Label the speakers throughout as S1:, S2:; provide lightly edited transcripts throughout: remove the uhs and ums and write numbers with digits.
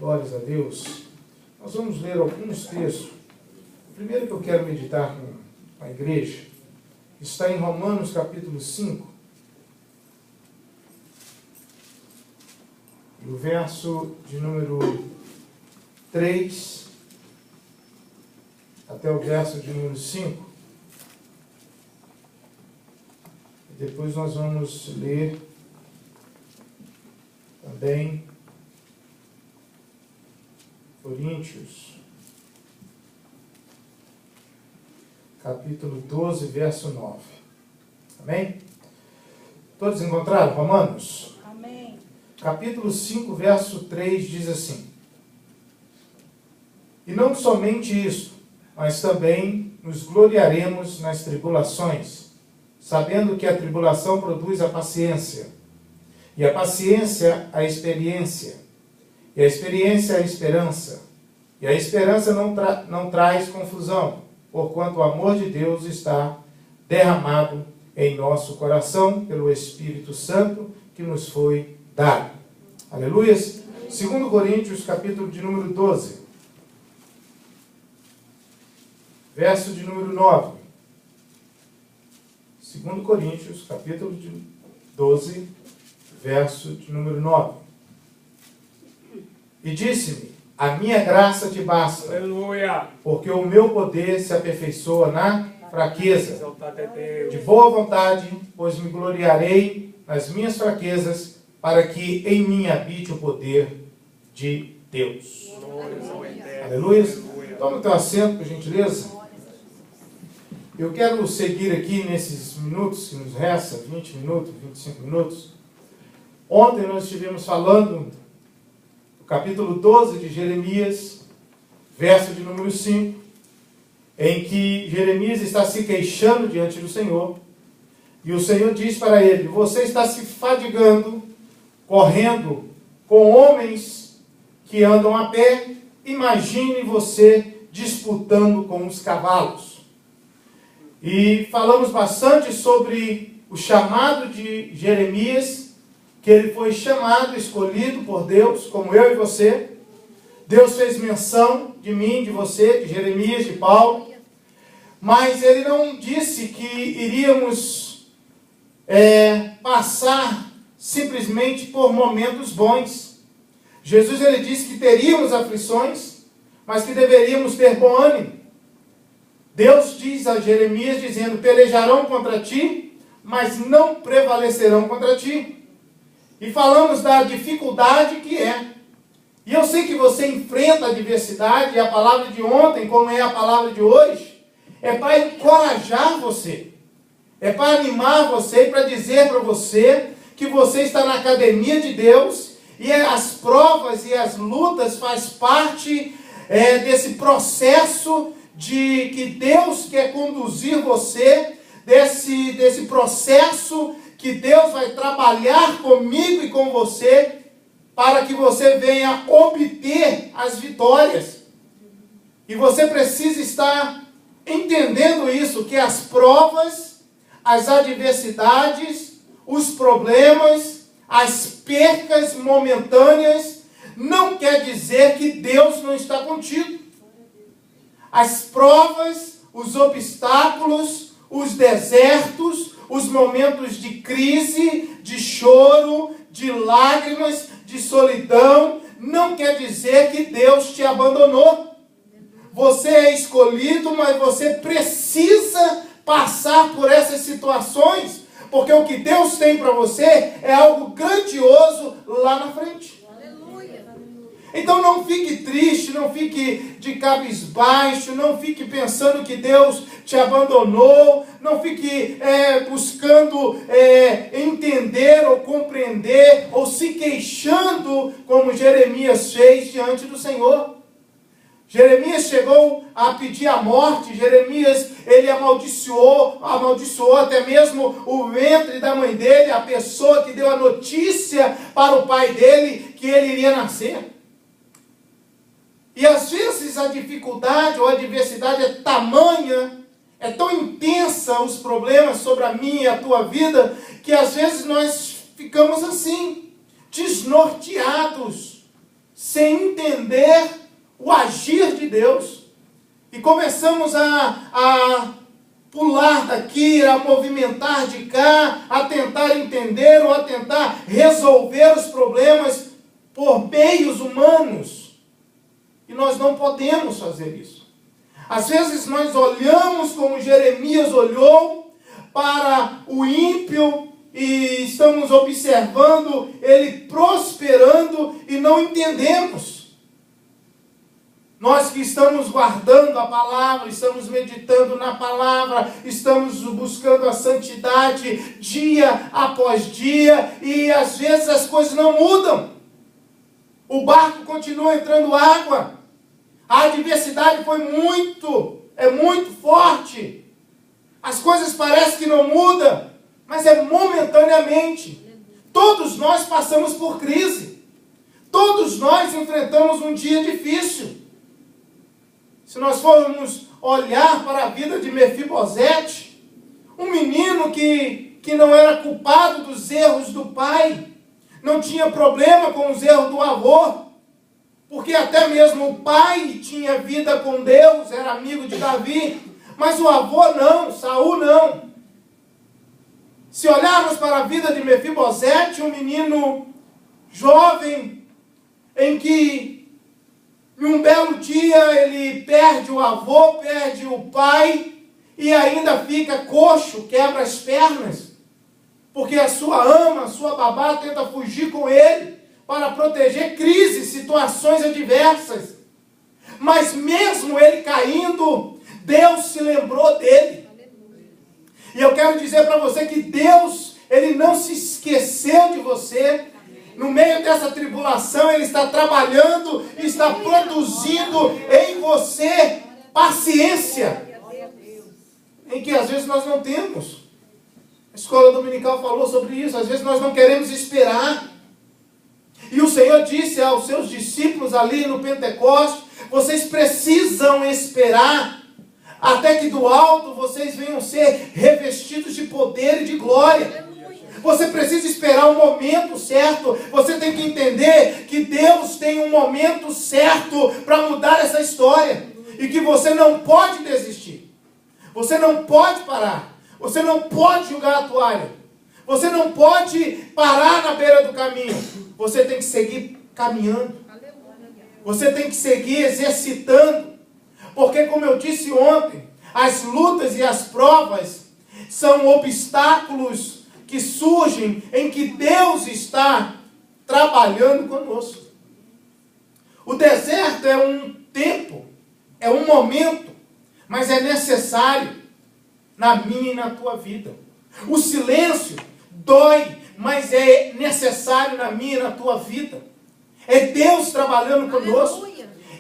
S1: Glórias a Deus. Nós vamos ler alguns textos. O primeiro que eu quero meditar com a igreja está em Romanos capítulo 5. E o verso de número 3 até o verso de número 5. E depois nós vamos ler também Coríntios, capítulo 12, verso 9. Amém? Todos encontraram? Romanos?
S2: Amém.
S1: Capítulo 5, verso 3 diz assim: E não somente isso, mas também nos gloriaremos nas tribulações, sabendo que a tribulação produz a paciência, e a paciência a experiência, e a experiência a esperança, e a esperança não traz confusão, porquanto o amor de Deus está derramado em nosso coração pelo Espírito Santo que nos foi dado. Aleluias. 2 Coríntios, capítulo de número 12, verso de número 9. 2 Coríntios, capítulo de 12, verso de número 9. E disse-me: a minha graça te basta,
S3: Aleluia.
S1: porque o meu poder se aperfeiçoa na fraqueza. De boa vontade, pois me gloriarei nas minhas fraquezas, para que em mim habite o poder de Deus. Aleluia. Toma o teu assento, por gentileza. Eu quero seguir aqui nesses minutos que nos resta, 20 minutos, 25 minutos. Ontem nós estivemos falando do capítulo 12 de Jeremias, verso de número 5, em que Jeremias está se queixando diante do Senhor, e o Senhor diz para ele: você está se fadigando, correndo com homens que andam a pé, imagine você disputando com os cavalos. E falamos bastante sobre o chamado de Jeremias, que ele foi chamado, escolhido por Deus, como eu e você. Deus fez menção de mim, de você, de Jeremias, de Paulo, mas ele não disse que iríamos passar simplesmente por momentos bons. Jesus, ele disse que teríamos aflições, mas que deveríamos ter bom ânimo. Deus diz a Jeremias, dizendo: pelejarão contra ti, mas não prevalecerão contra ti. E falamos da dificuldade que é. E eu sei que você enfrenta a adversidade, e a palavra de ontem, como é a palavra de hoje, é para encorajar você, é para animar você e para dizer para você que você está na academia de Deus, e as provas e as lutas faz parte desse processo de que Deus quer conduzir você, desse processo que Deus vai trabalhar comigo e com você, para que você venha obter as vitórias. E você precisa estar entendendo isso, que as provas, as adversidades, os problemas, as percas momentâneas, não quer dizer que Deus não está contigo. As provas, os obstáculos, os desertos, os momentos de crise, de choro, de lágrimas, de solidão, não quer dizer que Deus te abandonou. Você é escolhido, mas você precisa passar por essas situações, porque o que Deus tem para você é algo grandioso lá na frente. Então não fique triste, não fique de cabisbaixo, não fique pensando que Deus te abandonou, não fique buscando entender ou compreender, ou se queixando como Jeremias fez diante do Senhor. Jeremias chegou a pedir a morte. Jeremias, ele amaldiçoou até mesmo o ventre da mãe dele, a pessoa que deu a notícia para o pai dele que ele iria nascer. E às vezes a dificuldade ou a adversidade é tamanha, é tão intensa os problemas sobre a minha e a tua vida, que às vezes nós ficamos assim, desnorteados, sem entender o agir de Deus. E começamos a pular daqui, a movimentar de cá, a tentar entender ou a tentar resolver os problemas por meios humanos. E nós não podemos fazer isso. Às vezes nós olhamos como Jeremias olhou para o ímpio e estamos observando ele prosperando e não entendemos. Nós que estamos guardando a palavra, estamos meditando na palavra, estamos buscando a santidade dia após dia e às vezes as coisas não mudam. O barco continua entrando água. A adversidade é muito forte. As coisas parecem que não mudam, mas é momentaneamente. Todos nós passamos por crise. Todos nós enfrentamos um dia difícil. Se nós formos olhar para a vida de Mefibosete, um menino que não era culpado dos erros do pai, não tinha problema com os erros do avô, porque até mesmo o pai tinha vida com Deus, era amigo de Davi, mas o avô não, Saul não. Se olharmos para a vida de Mefibosete, um menino jovem, em que em um belo dia ele perde o avô, perde o pai, e ainda fica coxo, quebra as pernas, porque a sua ama, a sua babá tenta fugir com ele, para proteger crises, situações adversas. Mas mesmo ele caindo, Deus se lembrou dele. E eu quero dizer para você que Deus, Ele não se esqueceu de você. No meio dessa tribulação, Ele está trabalhando, está produzindo em você paciência, em que às vezes nós não temos. A escola dominical falou sobre isso. Às vezes nós não queremos esperar. E o Senhor disse aos seus discípulos ali no Pentecostes: vocês precisam esperar até que do alto vocês venham ser revestidos de poder e de glória. Você precisa esperar o momento certo. Você tem que entender que Deus tem um momento certo para mudar essa história. E que você não pode desistir. Você não pode parar. Você não pode jogar a toalha. Você não pode parar na beira do caminho. Você tem que seguir caminhando. Você tem que seguir exercitando. Porque, como eu disse ontem, as lutas e as provas são obstáculos que surgem em que Deus está trabalhando conosco. O deserto é um tempo, é um momento, mas é necessário na minha e na tua vida. O silêncio dói, mas é necessário na minha e na tua vida. É Deus trabalhando conosco.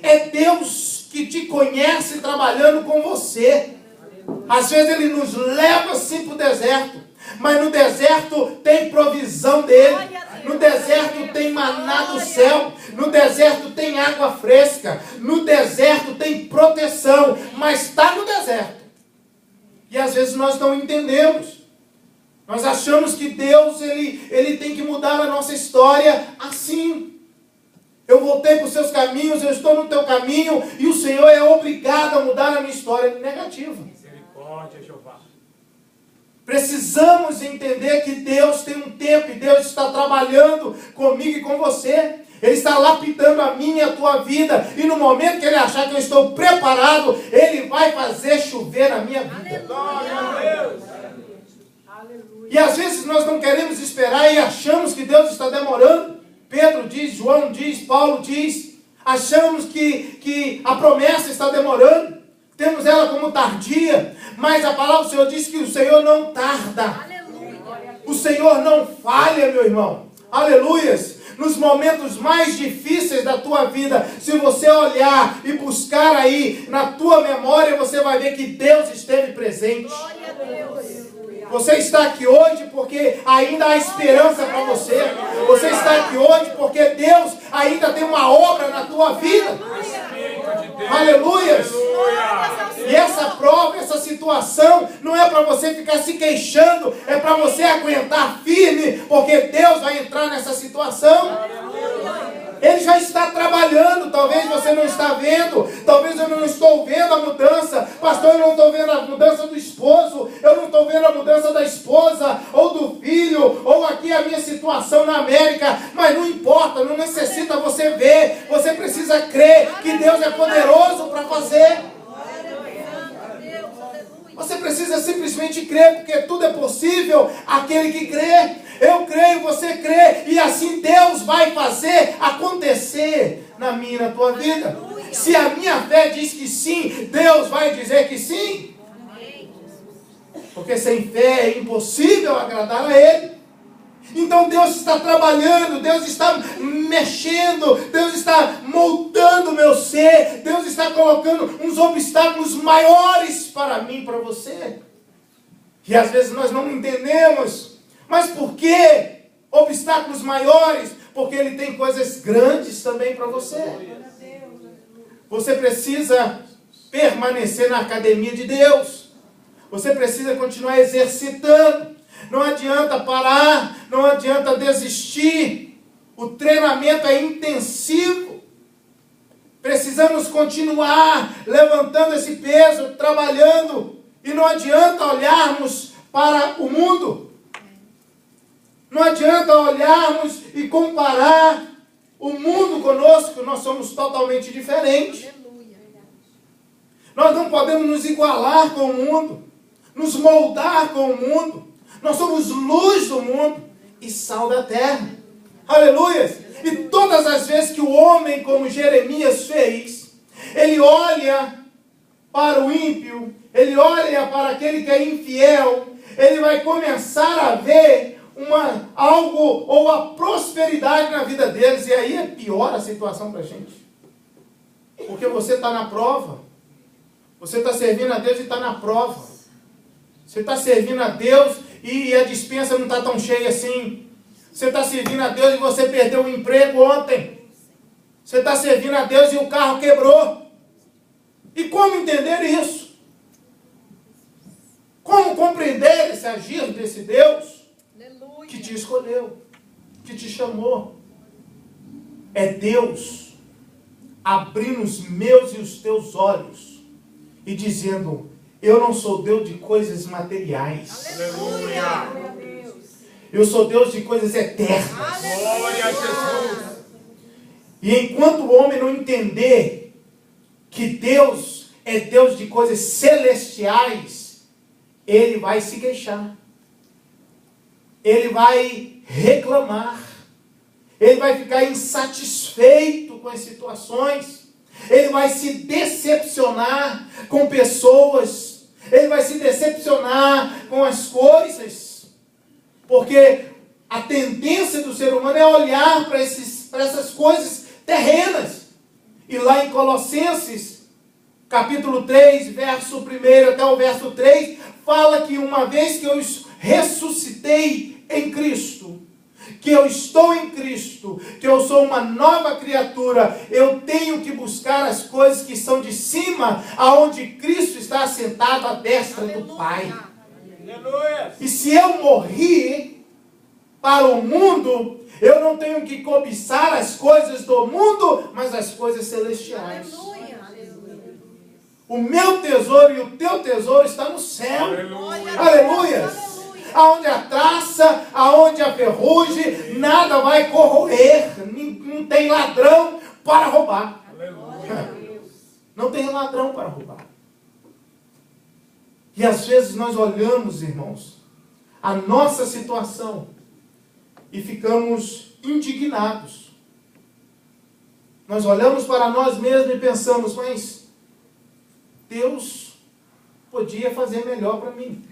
S1: É Deus que te conhece trabalhando com você. Às vezes Ele nos leva assim para o deserto, mas no deserto tem provisão dEle. No deserto tem maná do céu. No deserto tem água fresca. No deserto tem proteção. Mas está no deserto. E às vezes nós não entendemos. Nós achamos que Deus ele tem que mudar a nossa história assim. Eu voltei para os seus caminhos, eu estou no teu caminho, e o Senhor é obrigado a mudar a minha história. Negativa.
S2: Misericórdia, Jeová.
S1: Precisamos entender que Deus tem um tempo, e Deus está trabalhando comigo e com você. Ele está lapidando a minha e a tua vida, e no momento que Ele achar que eu estou preparado, Ele vai fazer chover na minha vida.
S2: Glória a Deus.
S1: E às vezes nós não queremos esperar e achamos que Deus está demorando. Pedro diz, João diz, Paulo diz, achamos que a promessa está demorando, temos ela como tardia, mas a palavra do Senhor diz que o Senhor não tarda. O Senhor não falha, meu irmão. Aleluias. Nos momentos mais difíceis da tua vida, se você olhar e buscar aí na tua memória, você vai ver que Deus esteve presente.
S3: Glória a Deus.
S1: Você está aqui hoje porque ainda há esperança para você. Você está aqui hoje porque Deus ainda tem uma obra na tua vida. Aleluias! E essa prova, essa situação, não é para você ficar se queixando, é para você aguentar firme, porque Deus vai entrar nessa situação. Ele já está trabalhando. você não está vendo. Talvez eu não estou vendo a mudança. Pastor, eu não estou vendo a mudança do esposo. Eu não estou vendo a mudança da esposa, ou do filho, ou aqui a minha situação na América. Mas não importa, não necessita você ver. Você precisa crer que Deus é poderoso para fazer. Você precisa simplesmente crer, porque tudo é possível àquele que crê. Eu creio, você crê, e assim Deus vai fazer acontecer na minha e na tua vida. Se a minha fé diz que sim, Deus vai dizer que sim. Porque sem fé é impossível agradar a Ele. Então Deus está trabalhando, Deus está mexendo, Deus está moldando o meu ser, Deus está colocando uns obstáculos maiores para mim, para você. E às vezes nós não entendemos. Mas por que obstáculos maiores? Porque Ele tem coisas grandes também para você. Você precisa permanecer na academia de Deus. Você precisa continuar exercitando. Não adianta parar, não adianta desistir. O treinamento é intensivo. Precisamos continuar levantando esse peso, trabalhando. E não adianta olharmos para o mundo. Não adianta olharmos e comparar o mundo conosco. Nós somos totalmente diferentes. Nós não podemos nos igualar com o mundo, nos moldar com o mundo. Nós somos luz do mundo e sal da terra. Aleluia! E todas as vezes que o homem, como Jeremias fez, ele olha para o ímpio, ele olha para aquele que é infiel, ele vai começar a ver algo ou a prosperidade na vida deles. E aí é pior a situação para a gente. Porque você está na prova. Você está servindo a Deus e está na prova. Você está servindo a Deus e a despensa não está tão cheia assim. Você está servindo a Deus e você perdeu o emprego ontem. Você está servindo a Deus e o carro quebrou. E como entender isso? Como compreender esse agir desse Deus que te escolheu, que te chamou? É Deus abrindo os meus e os teus olhos e dizendo: eu não sou Deus de coisas materiais.
S2: Aleluia!
S1: Eu sou Deus de coisas eternas.
S2: Glória a Jesus!
S1: E enquanto o homem não entender que Deus é Deus de coisas celestiais, ele vai se queixar. Ele vai reclamar. Ele vai ficar insatisfeito com as situações. Ele vai se decepcionar com pessoas. Ele vai se decepcionar com as coisas. Porque a tendência do ser humano é olhar para essas coisas terrenas. E lá em Colossenses, capítulo 3, verso 1 até o verso 3, fala que uma vez que eu ressuscitei em Cristo, que eu estou em Cristo, que eu sou uma nova criatura, eu tenho que buscar as coisas que são de cima, aonde Cristo está assentado à destra do Pai.
S2: Aleluia!
S1: E se eu morri para o mundo, eu não tenho que cobiçar as coisas do mundo, mas as coisas celestiais. O meu tesouro e o teu tesouro está no céu. Aleluia! Aonde a traça, aonde a ferrugem, nada vai corroer. Não tem ladrão para roubar.
S2: Aleluia!
S1: Não tem ladrão para roubar. E às vezes nós olhamos, irmãos, a nossa situação e ficamos indignados. Nós olhamos para nós mesmos e pensamos: mas Deus podia fazer melhor para mim.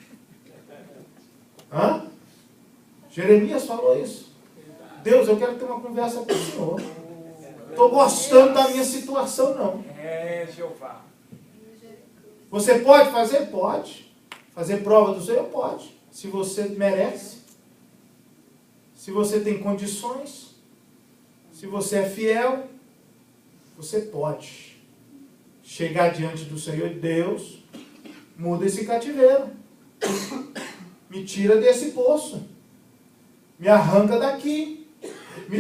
S1: Hã? Jeremias falou isso. Deus, eu quero ter uma conversa com o Senhor. Estou gostando da minha situação, não.
S2: É, Jeová.
S1: Você pode fazer? Pode. Fazer prova do Senhor? Pode. Se você merece. Se você tem condições. Se você é fiel. Você pode chegar diante do Senhor. Deus, muda esse cativeiro. Me tira desse poço. Me arranca daqui. Me